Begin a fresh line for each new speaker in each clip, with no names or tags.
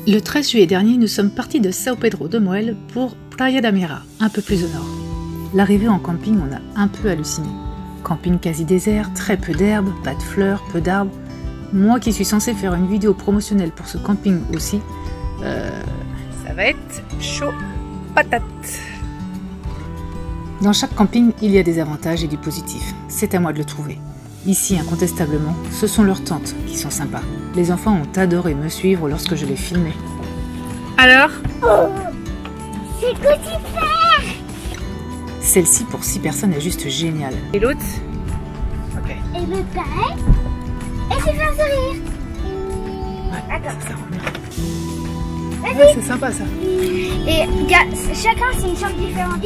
Le 13 juillet dernier, nous sommes partis de São Pedro de Moel pour Praia da Mira, un peu plus au nord. L'arrivée en camping, on a un peu halluciné. Camping quasi désert, très peu d'herbe, pas de fleurs, peu d'arbres. Moi qui suis censée faire une vidéo promotionnelle pour ce camping aussi, ça va être chaud patate. Dans chaque camping, il y a des avantages et du positif. C'est à moi de le trouver. Ici, incontestablement, ce sont leurs tentes qui sont sympas. Les enfants ont adoré me suivre lorsque je les filmais. Alors ?
C'est quoi tu fais ?
Celle-ci pour 6 personnes est juste géniale. Et l'autre ? Ok.
Et le pareil ? Et tu fais un sourire ?
Ouais,
attends.
ça rend bien.
Vas-y.
Ouais, c'est sympa ça.
Et chacun c'est une chambre différente.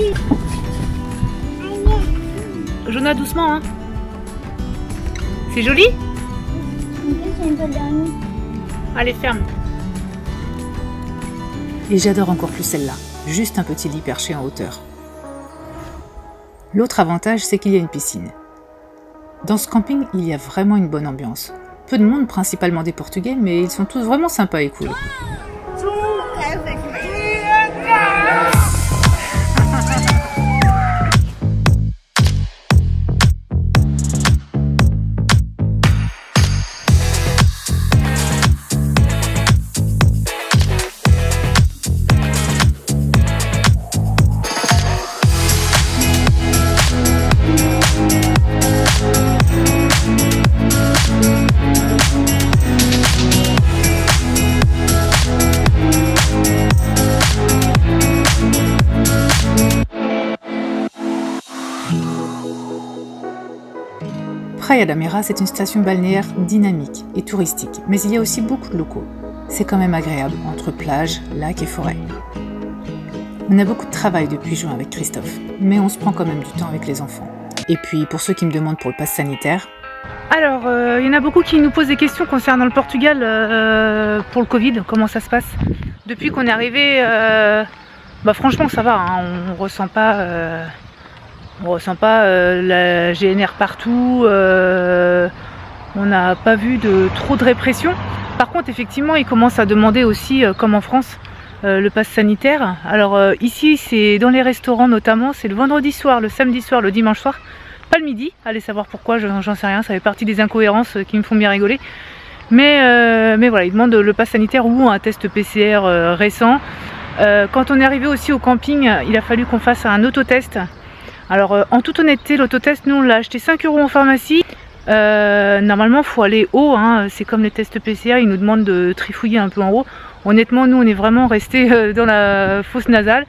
Jonah, doucement, hein. C'est joli ? Allez, ferme. Et j'adore encore plus celle-là. Juste un petit lit perché en hauteur. L'autre avantage, c'est qu'il y a une piscine. Dans ce camping, il y a vraiment une bonne ambiance. Peu de monde, principalement des Portugais, mais ils sont tous vraiment sympas et cool. Praia da Mira, c'est une station balnéaire dynamique et touristique, mais il y a aussi beaucoup de locaux. C'est quand même agréable, entre plage, lac et forêt. On a beaucoup de travail depuis juin avec Christophe, mais on se prend quand même du temps avec les enfants. Et puis, pour ceux qui me demandent pour le pass sanitaire... Alors, il y en a beaucoup qui nous posent des questions concernant le Portugal pour le Covid, comment ça se passe. Depuis qu'on est arrivé, franchement ça va, hein, on ressent pas la GNR partout, on n'a pas vu trop de répression. Par contre, effectivement, ils commencent à demander aussi, comme en France, le pass sanitaire. Alors ici, c'est dans les restaurants notamment, c'est le vendredi soir, le samedi soir, le dimanche soir, pas le midi. Allez savoir pourquoi, j'en sais rien, ça fait partie des incohérences qui me font bien rigoler. Mais voilà, ils demandent le pass sanitaire ou un test PCR récent. Quand on est arrivé aussi au camping, il a fallu qu'on fasse un autotest. Alors en toute honnêteté, l'autotest, nous on l'a acheté 5 € en pharmacie. Normalement il faut aller haut, hein. C'est comme les tests PCR, ils nous demandent de trifouiller un peu en haut. Honnêtement, nous on est vraiment resté dans la fosse nasale.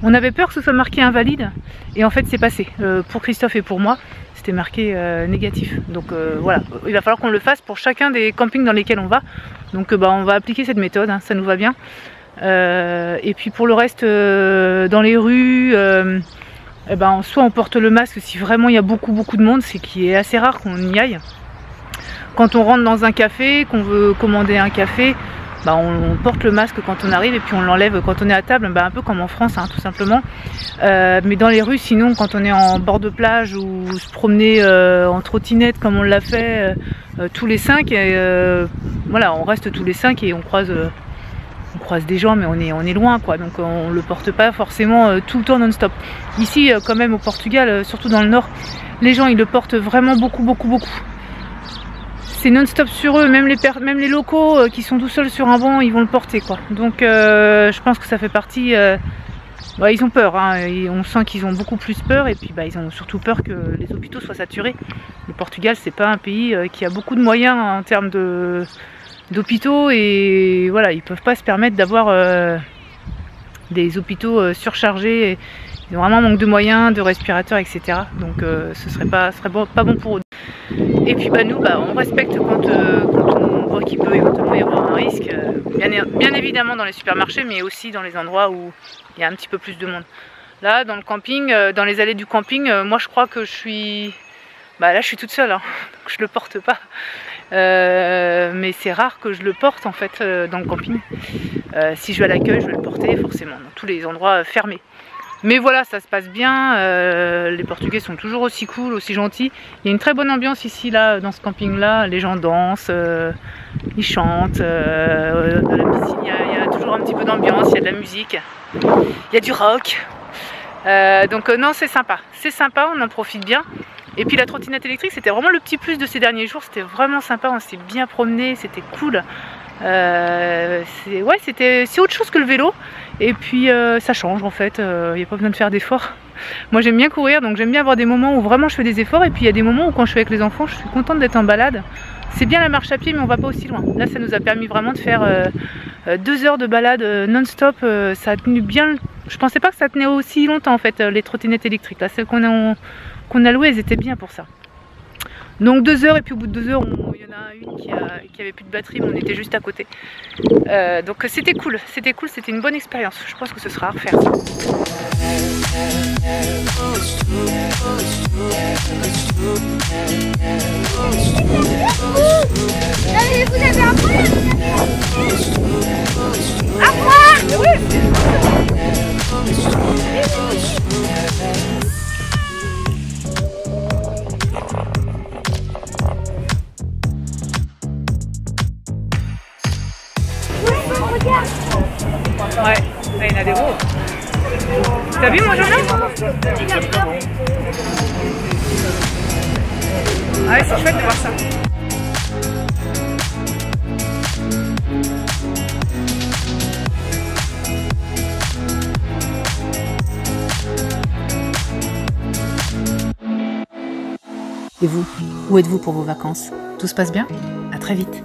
On avait peur que ce soit marqué invalide et en fait c'est passé. Pour Christophe et pour moi, c'était marqué négatif. Donc voilà, il va falloir qu'on le fasse pour chacun des campings dans lesquels on va. Donc on va appliquer cette méthode, hein, ça nous va bien. Et puis pour le reste, dans les rues... soit on porte le masque si vraiment il y a beaucoup de monde, c'est qui est assez rare qu'on y aille. Quand on rentre dans un café, qu'on veut commander un café, on porte le masque quand on arrive et puis on l'enlève quand on est à table, un peu comme en France, hein, tout simplement. Mais dans les rues, sinon, quand on est en bord de plage ou se promener en trottinette comme on l'a fait tous les 5, voilà, on reste tous les 5 et on croise des gens, mais on est loin, quoi, donc on le porte pas forcément tout le temps non-stop. Ici, quand même au Portugal, surtout dans le nord, les gens ils le portent vraiment beaucoup. C'est non-stop sur eux, même les locaux qui sont tout seuls sur un banc, ils vont le porter, quoi. Donc je pense que ça fait partie... ils ont peur, hein, et on sent qu'ils ont beaucoup plus peur, et puis ils ont surtout peur que les hôpitaux soient saturés. Le Portugal, c'est pas un pays qui a beaucoup de moyens en termes d'hôpitaux, et voilà, ils peuvent pas se permettre d'avoir des hôpitaux surchargés. Ils ont vraiment manque de moyens, de respirateurs, etc. Donc ce serait pas bon pour eux. Et puis nous, on respecte quand on voit qu'il peut éventuellement y avoir un risque, bien évidemment dans les supermarchés, mais aussi dans les endroits où il y a un petit peu plus de monde. Là, dans le camping, dans les allées du camping, moi je crois que je suis... là je suis toute seule, hein, donc je le porte pas. Mais c'est rare que je le porte en fait dans le camping. Si je vais à l'accueil, je vais le porter forcément dans tous les endroits fermés. Mais voilà, ça se passe bien, les Portugais sont toujours aussi cool, aussi gentils. Il y a une très bonne ambiance ici, là, dans ce camping-là. Les gens dansent, ils chantent. Dans la piscine, il y a toujours un petit peu d'ambiance, il y a de la musique, il y a du rock. Donc non, c'est sympa, on en profite bien. Et puis la trottinette électrique, c'était vraiment le petit plus de ces derniers jours. C'était vraiment sympa, on s'est bien promené, c'était cool. C'est autre chose que le vélo. Et puis ça change en fait, il n'y a pas besoin de faire d'efforts. Moi j'aime bien courir, donc j'aime bien avoir des moments où vraiment je fais des efforts. Et puis il y a des moments où quand je suis avec les enfants, je suis contente d'être en balade. C'est bien la marche à pied, mais on va pas aussi loin. Là ça nous a permis vraiment de faire 2 heures de balade non-stop. Ça a tenu bien, je pensais pas que ça tenait aussi longtemps en fait, les trottinettes électriques. Là, celles qu'on a louées, elles étaient bien pour ça. Donc 2 heures, et puis au bout de 2 heures, il y en a une qui avait plus de batterie, mais on était juste à côté. Donc c'était cool, c'était une bonne expérience. Je pense que ce sera à refaire.
Vous avez un problème? À
Ouais, il y en a des gros. T'as vu, moi j'en ai? Ouais, c'est chouette de voir ça. Et vous, où êtes-vous pour vos vacances? Tout se passe bien? À très vite.